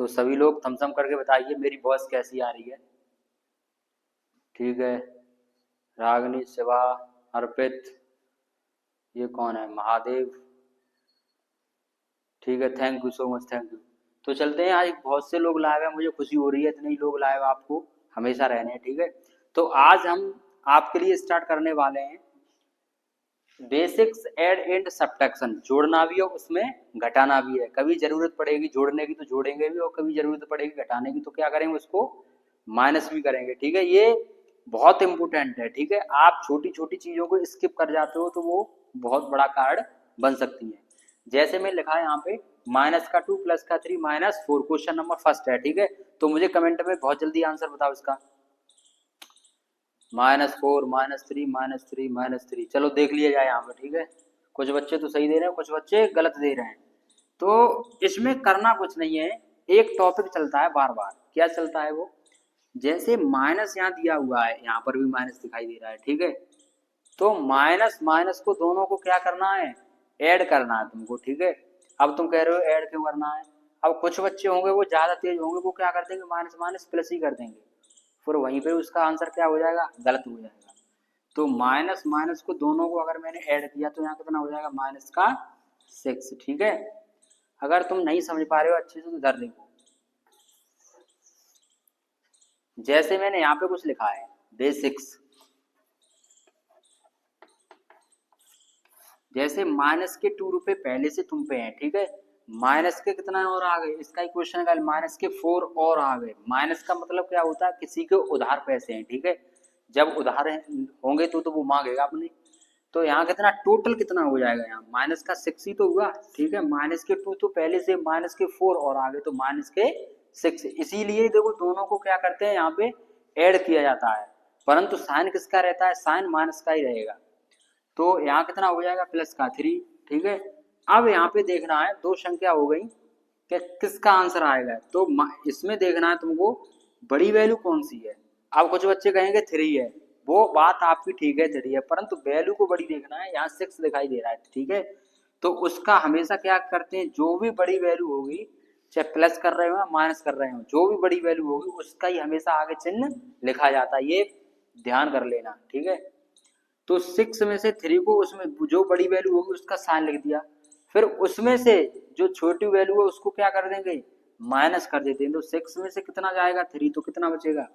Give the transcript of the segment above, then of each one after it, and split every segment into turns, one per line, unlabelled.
तो सभी लोग थम्स अप करके बताइए मेरी वॉइस कैसी आ रही है। ठीक है, रागनी, शिवा, अर्पित, ये कौन है, महादेव। ठीक है, thank you so much, thank you. तो चलते हैं, आज बहुत से लोग लाइव हैं, मुझे खुशी हो रही है इतने ही लोग लाइव आपको हमेशा रहने हैं। ठीक है, तो आज हम आपके लिए स्टार्ट करने वाले हैं बेसिक्स एड एंड सब्ट्रैक्शन। जोड़ना भी है उसमें, घटाना भी है। कभी जरूरत पड़ेगी जोड़ने की तो जोड़ेंगे भी, और कभी जरूरत पड़ेगी घटाने की तो क्या करेंगे, उसको माइनस भी करेंगे। ठीक है, ये बहुत इंपॉर्टेंट है। ठीक है, आप छोटी छोटी चीजों को स्किप कर जाते हो तो वो बहुत बड़ा कार्ड बन सकती है। जैसे मैं लिखा है यहाँ पे -2 + 3 -4, क्वेश्चन नंबर फर्स्ट है। ठीक है, तो मुझे कमेंट में बहुत जल्दी आंसर बताओ इसका। -4 -3 -3 -3, चलो देख लिया जाए यहाँ पे। ठीक है, कुछ बच्चे तो सही दे रहे हैं, कुछ बच्चे गलत दे रहे हैं। तो इसमें करना कुछ नहीं है, एक टॉपिक चलता है बार बार। क्या चलता है वो, जैसे माइनस यहाँ दिया हुआ है, यहाँ पर भी माइनस दिखाई दे रहा है। ठीक है, तो माइनस माइनस को दोनों को क्या करना है, ऐड करना है तुमको। ठीक है, अब तुम कह रहे हो ऐड क्यों करना है। अब कुछ बच्चे होंगे वो ज्यादा तेज होंगे, वो क्या कर देंगे, माइनस माइनस प्लस ही कर देंगे, फिर वहीं पे उसका आंसर क्या हो जाएगा, गलत हो जाएगा। तो माइनस माइनस को दोनों को अगर मैंने ऐड किया तो यहाँ कितना हो जाएगा, -6। ठीक है, अगर तुम नहीं समझ पा रहे हो अच्छे से तो इधर देखो। जैसे मैंने यहाँ पे कुछ लिखा है बेसिक्स, जैसे माइनस के 2 रुपए पहले से तुम पे हैं। ठीक है, माइनस के कितना और आ गए, इसका इक्वेशन का -4 और आ गए। माइनस का मतलब क्या होता है, किसी के उधार पैसे हैं। ठीक है, जब उधार होंगे तो वो मांगेगा अपने। तो यहाँ कितना टोटल कितना हो जाएगा, यहाँ माइनस का 6 ही तो हुआ। ठीक है, -2 तो पहले से, -4 और आ गए तो -6। इसीलिए देखो दोनों को क्या करते हैं, यहाँ पे ऐड किया जाता है, परंतु साइन किसका रहता है, साइन माइनस का ही रहेगा। तो यहाँ कितना हो जाएगा, +3। ठीक है, अब यहाँ पे देखना है, दो संख्या हो गई कि किसका आंसर आएगा। तो इसमें देखना है तुमको बड़ी वैल्यू कौन सी है। अब कुछ बच्चे कहेंगे 3 है, वो बात आपकी ठीक है 3 है, परंतु वैल्यू को बड़ी देखना है। यहाँ 6 दिखाई दे रहा है। ठीक है, तो उसका हमेशा क्या करते हैं, जो भी बड़ी वैल्यू होगी, चाहे प्लस कर रहे हो या माइनस कर रहे हो, जो भी बड़ी वैल्यू होगी उसका ही हमेशा आगे चिन्ह लिखा जाता है, ये ध्यान कर लेना। ठीक है, तो 6 में से 3 को, उसमें जो बड़ी वैल्यू होगी उसका साइन लिख दिया, फिर उसमें से जो छोटी वैल्यू है उसको क्या कर देंगे, माइनस कर देते हैं। तो 6 में से कितना जाएगा, 3, तो कितना बचेगा,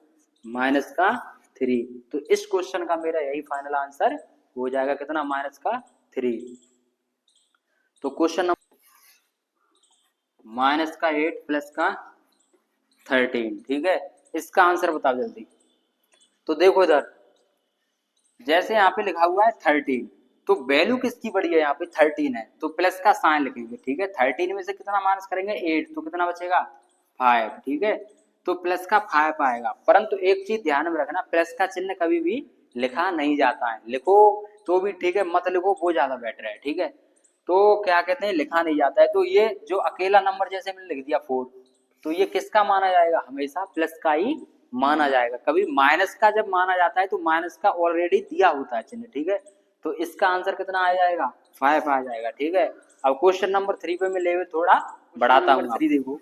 -3। तो इस क्वेश्चन का मेरा यही फाइनल आंसर हो जाएगा, कितना, -3। तो क्वेश्चन नंबर -8 + 13। ठीक है, इसका आंसर बताओ जल्दी। तो देखो इधर, जैसे यहाँ पे लिखा हुआ है 13, तो वैल्यू किसकी बड़ी है, यहाँ पे 13 है, तो प्लस का साइन लिखेंगे। ठीक है, 13 में से कितना माइनस करेंगे, 8, तो कितना बचेगा, 5। ठीक है, तो प्लस का 5 आएगा, परंतु एक चीज ध्यान में रखना, प्लस का चिन्ह कभी भी लिखा नहीं जाता है। लिखो तो भी ठीक है, मत लिखो वो ज्यादा बेटर है। ठीक है, तो क्या कहते हैं, लिखा नहीं जाता है। तो ये जो अकेला नंबर जैसे मैंने लिख दिया 4, तो ये किसका माना जाएगा, हमेशा प्लस का ही माना जाएगा। कभी माइनस का जब माना जाता है तो माइनस का ऑलरेडी दिया होता है चिन्ह। ठीक है, तो इसका आंसर कितना आ जाएगा, 5 आ जाएगा। ठीक है, अब क्वेश्चन नंबर 3 पे मैं लेवल थोड़ा बढ़ाता हूँ। 3 देखो,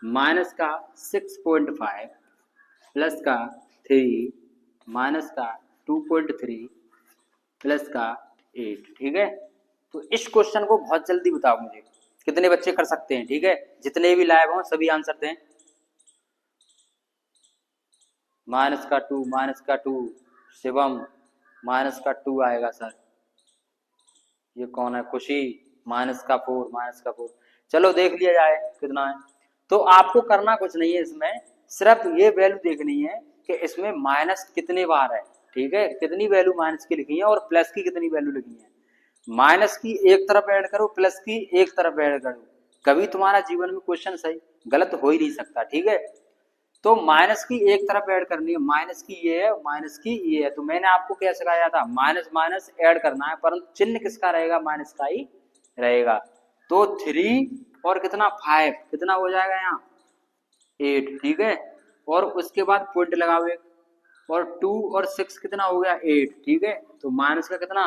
माइनस का 6.5 प्लस का 3 माइनस का 2.3 प्लस का 8। ठीक है, तो इस क्वेश्चन को बहुत जल्दी बताओ मुझे, कितने बच्चे कर सकते हैं। ठीक है, जितने भी लाइव हों सभी आंसर दें। -2 शिवम, -2 आएगा सर। ये कौन है, खुशी, -4। चलो देख लिया जाए कितना है। तो आपको करना कुछ नहीं है इसमें, सिर्फ ये वैल्यू देखनी है कि इसमें माइनस कितने बार है। ठीक है, कितनी वैल्यू माइनस की लिखी है और प्लस की कितनी वैल्यू लिखी है। माइनस की एक तरफ ऐड करो, प्लस की एक तरफ ऐड करो, कभी तुम्हारा जीवन में क्वेश्चन सही गलत हो ही नहीं सकता। ठीक है, तो माइनस की एक तरफ ऐड करनी है, माइनस की ये है, माइनस की ये है। तो मैंने आपको क्या सिखाया था, माइनस माइनस ऐड करना है, परंतु चिन्ह किसका रहेगा, माइनस का ही रहेगा। तो 3 और कितना 5, कितना हो जाएगा यहाँ 8। ठीक है, और उसके बाद पॉइंट लगाओ एक, और 2 और 6 कितना हो गया 8। ठीक है, तो माइनस का कितना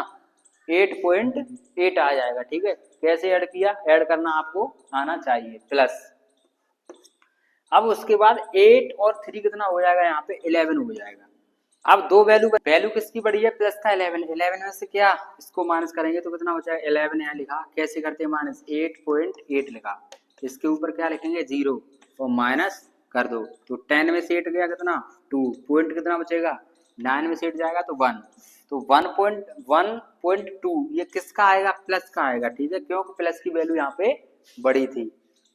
8.8 आ जाएगा। ठीक है, कैसे ऐड किया, ऐड करना आपको आना चाहिए, प्लस अब उसके बाद 8 और 3 कितना हो जाएगा, यहाँ पे 11 हो जाएगा। अब दो वैल्यू किसकी बड़ी है, प्लस का 11, 11 में से क्या इसको माइनस करेंगे तो कितना हो जाएगा 11, यहाँ लिखा कैसे करते हैं माइनस 8.8 लिखा, इसके ऊपर क्या लिखेंगे 0 और माइनस कर दो, तो 10 में से 8 गया कितना 2, पॉइंट कितना बचेगा 9 में से 8 जाएगा तो 1, तो 1.2 ये किसका आएगा, प्लस का आएगा, ठीक है, क्योंकि प्लस की वैल्यू यहाँ पे बड़ी थी,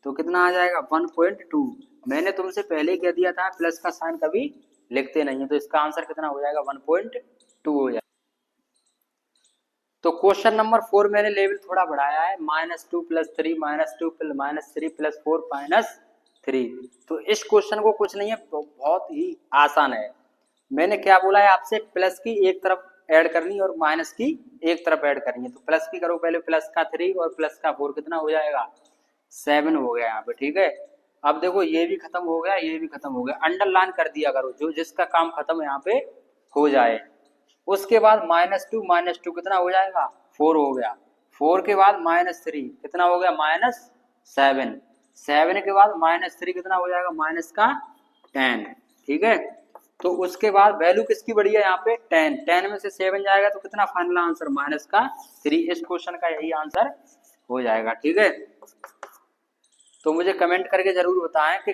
तो कितना आ जाएगा 1.2। मैंने तुमसे पहले कह दिया था प्लस का साइन कभी लिखते नहीं है, तो इसका आंसर कितना हो जाएगा 1.2 हो जाएगा। तो क्वेश्चन नंबर 4 मैंने लेवल थोड़ा बढ़ाया है, -2 + 3 -2 -3 + 4 -3। तो इस क्वेश्चन को कुछ नहीं है, बहुत ही आसान है। मैंने क्या बोला है आपसे, प्लस की एक तरफ ऐड करनी और माइनस की एक तरफ ऐड करनी है, तो प्लस की करो पहले, प्लस का 3 और प्लस का 4 कितना हो जाएगा 7 हो गया यहाँ पे, ठीक है। अब देखो ये भी खत्म हो गया, ये भी खत्म हो गया, अंडरलाइन कर दिया करो, जो जिसका काम खत्म यहाँ पे हो जाए। उसके बाद -2 कितना हो जाएगा 4 हो गया, 4 के बाद -3 कितना हो गया -7, 7 के बाद -3 कितना हो जाएगा -10, ठीक है। तो उसके बाद वैल्यू किसकी बड़ी है यहाँ पे 10, 10 में से 7 जाएगा तो कितना फाइनल आंसर -3। इस क्वेश्चन का यही आंसर हो जाएगा, ठीक है। तो मुझे कमेंट करके जरूर बताएं कि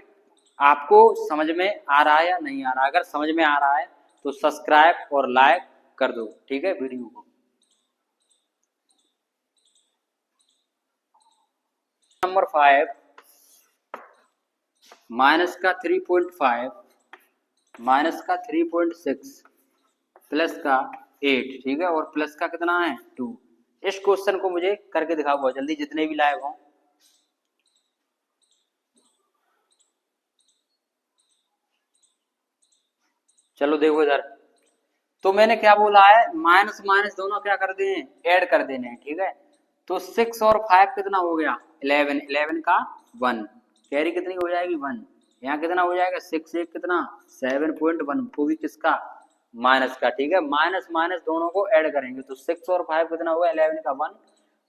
आपको समझ में आ रहा है या नहीं आ रहा। अगर समझ में आ रहा है तो सब्सक्राइब और लाइक कर दो, ठीक है वीडियो को। नंबर 5 माइनस का 3.5 माइनस का 3.6 प्लस का 8, ठीक है, और प्लस का कितना है 2। इस क्वेश्चन को मुझे करके दिखाओ बहुत जल्दी, जितने भी लाइव हों। चलो देखो इधर, तो मैंने क्या बोला है, माइनस माइनस दोनों क्या कर दें ऐड कर देने, ठीक है। तो 6 और 5 कितना हो गया 11, 11 का 1, कैरी कितनी हो जाएगी 1, यहाँ कितना हो जाएगा 6 1 कितना 7.1, वो भी किसका माइनस का, ठीक है। माइनस माइनस दोनों को ऐड करेंगे तो 6 और 5 कितना होगा 11 का 1,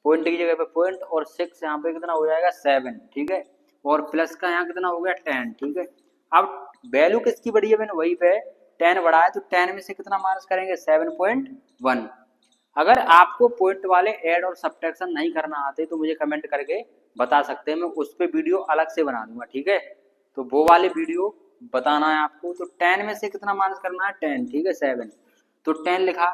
पॉइंट की जगह पे पॉइंट, और 6 यहाँ पे कितना हो जाएगा 7, ठीक है, और प्लस का यहाँ कितना हो गया 10, ठीक है। अब वैल्यू किसकी बड़ी है, मैंने वही पे 10 बढ़ा है, तो 10 में से कितना माइनस करेंगे 7.1। अगर आपको पॉइंट वाले ऐड और सब्ट्रैक्शन नहीं करना आते तो मुझे कमेंट करके बता सकते हैं, मैं उस पर वीडियो अलग से बना दूंगा, ठीक है। तो वो वाले वीडियो बताना है आपको। तो 10 में से कितना माइनस करना है 10, ठीक है 7, तो 10 लिखा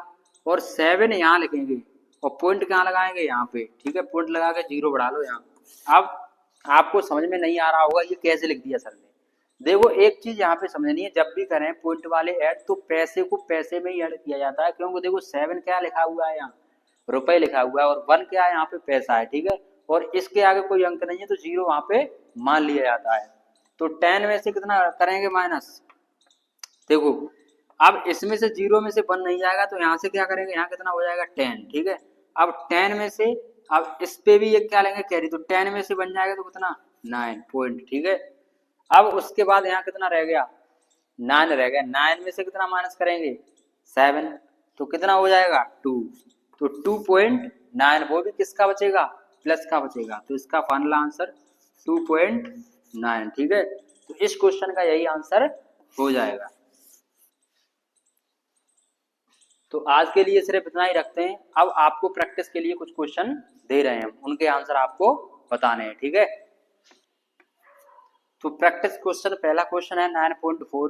और 7 यहाँ लिखेंगे और पॉइंट कहाँ लगाएंगे यहाँ पे, ठीक है, पॉइंट लगा के 0 बढ़ा लो यहाँ। अब आपको समझ में नहीं आ रहा होगा ये कैसे लिख दिया सर ने। देखो एक चीज यहाँ पे समझनी है, जब भी करें पॉइंट वाले ऐड तो पैसे को पैसे में ही ऐड किया जाता है, क्योंकि देखो 7 क्या लिखा हुआ है यहाँ रुपए लिखा हुआ है, और 1 क्या है यहाँ पे पैसा है, ठीक है, और इसके आगे कोई अंक नहीं है तो 0 वहां पे मान लिया जाता है। तो 10 में से कितना करेंगे माइनस, देखो अब इसमें से 0 में से 1 नहीं जाएगा तो यहाँ से क्या करेंगे, यहाँ कितना हो जाएगा 10, ठीक है। अब 10 में से अब इस पे भी एक क्या लेंगे कैरी, तो 10 में से बन जाएगा तो कितना 9 पॉइंट, ठीक है। अब उसके बाद यहाँ कितना रह गया 9 रह गया, 9 में से कितना माइनस करेंगे 7, तो कितना हो जाएगा 2, तो 2.9 वो भी किसका बचेगा प्लस का बचेगा, तो इसका फाइनल आंसर 2.9, ठीक है। तो इस क्वेश्चन का यही आंसर हो जाएगा। तो आज के लिए सिर्फ इतना ही रखते हैं। अब आपको प्रैक्टिस के लिए कुछ क्वेश्चन दे रहे हैं, उनके आंसर आपको बताने हैं, ठीक है। तो प्रैक्टिस क्वेश्चन, पहला क्वेश्चन है 9.4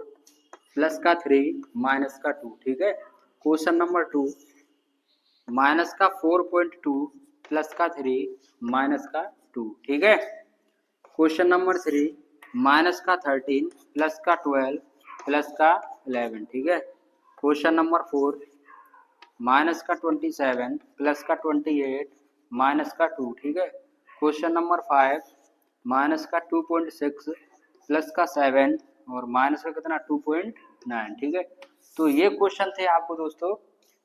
प्लस का 3 माइनस का 2, ठीक है। क्वेश्चन नंबर 2 माइनस का 4.2 प्लस का 3 माइनस का 2, ठीक है। क्वेश्चन नंबर 3 माइनस का 13 प्लस का 12 प्लस का 11, ठीक है। क्वेश्चन नंबर 4 माइनस का 27 प्लस का 28 माइनस का 2, ठीक है। क्वेश्चन नंबर 5 माइनस का 2.6 प्लस का 7 और माइनस का कितना 2.9, ठीक है। तो ये क्वेश्चन थे आपको दोस्तों,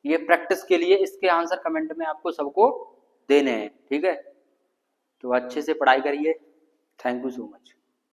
ये प्रैक्टिस के लिए, इसके आंसर कमेंट में आपको सबको देने हैं, ठीक है। तो अच्छे से पढ़ाई करिए। Thank you so much.